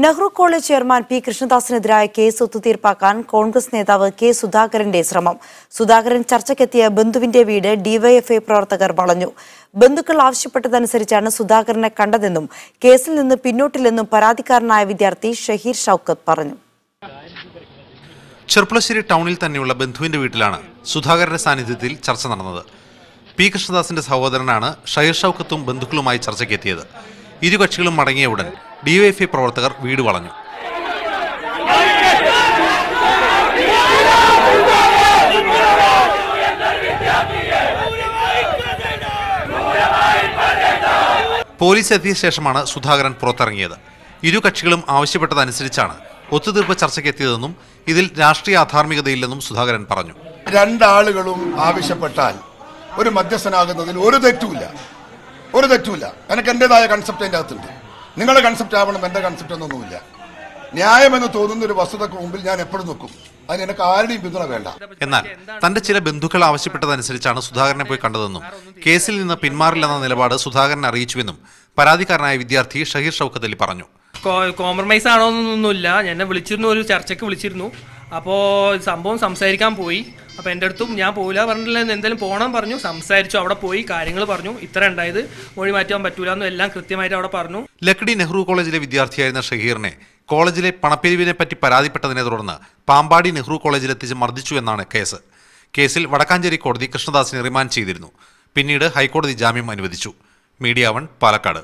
Nehru college chairman P കൃഷ്ണദാസിനെതിരായ case ഒത്തുതീർപ്പാക്കാൻ കോൺഗ്രസ് നേതാവ് കെ സുധാകരന്റെ ശ്രമം. സുധാകരൻ ചർച്ചയ്ക്കെത്തിയ ബന്ധുവിന്റെ വീട് ഡിവൈഎഫ്ഐ പ്രവർത്തകർ വളഞ്ഞു. ബന്ധുക്കൾ ആവശ്യപ്പെട്ടതനുസരിച്ചാണ് സുധാകരനെ കണ്ടതെന്നും കേസിൽ നിന്ന് പിന്നോട്ടില്ലെന്നും പരാതിക്കാരനായ വിദ്യാർത്ഥി ഷഹീർ ഷൌക്കത്ത് പറഞ്ഞു. ചെർപ്പുളശ്ശേരി ടൗണിൽ തന്നെയുള്ള ബന്ധുവിന്റെ വീട്ടിലാണ് സുധാകരന്റെ സാന്നിധ്യത്തിൽ ചർച്ച നടന്നത്. പി കൃഷ്ണദാസിന്റെ സഹോദരനാണ് ഷഹീർ ഷൌക്കത്തും ബന്ധുക്കളുമായി ചർച്ചയ്ക്കെത്തിയത്. ഇരു കക്ഷികളും മടങ്ങിയ ഉടൻ ഡിവൈഎഫ്ഐ പ്രവർത്തകർ വീട് വളഞ്ഞു. പോലീസ് എത്തിയ ശേഷമാണ് സുധാകരൻ പുറത്തിറങ്ങിയത്. ഇരു കക്ഷികളും ആവശ്യപ്പെട്ടതനുസരിച്ചാണ് ഒത്തുതീർപ്പ് ചർച്ചയ്ക്കെത്തിയതെന്നും ഇതിൽ രാഷ്ട്രീയ അധാർമികതയില്ലെന്നും സുധാകരൻ പറഞ്ഞു. രണ്ടാളുകളും ആവശ്യപ്പെട്ടാൽ ഒരു മധ്യസ്ഥനാകുന്നതിൽ ഒരു തെറ്റുമില്ല. എനിക്ക് എന്റേതായ കൺസെപ്റ്റ് അതിൻ്റെ അകത്തുണ്ട്. നിങ്ങളുടെ കൺസെപ്റ്റ് ആവണം, എന്റെ കൺസെപ്റ്റ് ഒന്നൊന്നുമില്ല. ന്യായമെന്ന് തോന്നുന്ന ഒരു വസ്തുതക്ക് മുമ്പിൽ ഞാൻ എപ്പോഴും നോക്കും. അതിന് എനിക്ക് ആരുടെയും പിന്തുണ വേണ്ട. എന്നാൽ തന്റെ ചില ബന്ധുക്കൾ ആവശ്യപ്പെട്ടതനുസരിച്ചാണ് സുധാകരനെ പോയി കണ്ടതെന്നും കേസിൽ നിന്ന് പിന്മാറില്ലെന്ന നിലപാട് സുധാകരൻ അറിയിച്ചുവെന്നും പരാതിക്കാരനായ വിദ്യാർത്ഥി ഷഹീർ ഷൌക്കത്ത് അലി പറഞ്ഞു. കോംപ്രമൈസ് ആണോ എന്നൊന്നുമില്ല. എന്നെ വിളിച്ചിരുന്നു, ഒരു ചർച്ചയ്ക്ക് വിളിച്ചിരുന്നു. അപ്പോൾ സംഭവം സംസാരിക്കാൻ പോയി. അപ്പോൾ എൻ്റെ അടുത്തും ഞാൻ പോയില്ല പറഞ്ഞില്ല, എന്തെങ്കിലും പോകണം പറഞ്ഞു. സംസാരിച്ചു, അവിടെ പോയി കാര്യങ്ങൾ പറഞ്ഞു. ഇത്ര ഉണ്ടായത് മൊഴി മാറ്റാൻ പറ്റൂല എന്നും എല്ലാം കൃത്യമായിട്ട് അവിടെ പറഞ്ഞു. ലക്കിടി നെഹ്റു കോളേജിലെ വിദ്യാർത്ഥിയായിരുന്ന ഷഹീറിനെ കോളേജിലെ പണപ്പിരിവിനെ പറ്റി പരാതിപ്പെട്ടതിനെ തുടർന്ന് പാമ്പാടി നെഹ്റു കോളേജിലെത്തിച്ച് മർദ്ദിച്ചു എന്നാണ് കേസ്. കേസിൽ വടക്കാഞ്ചേരി കോടതി കൃഷ്ണദാസിനെ റിമാൻഡ് ചെയ്തിരുന്നു. പിന്നീട് ഹൈക്കോടതി ജാമ്യം അനുവദിച്ചു. മീഡിയ 1 പാലക്കാട്.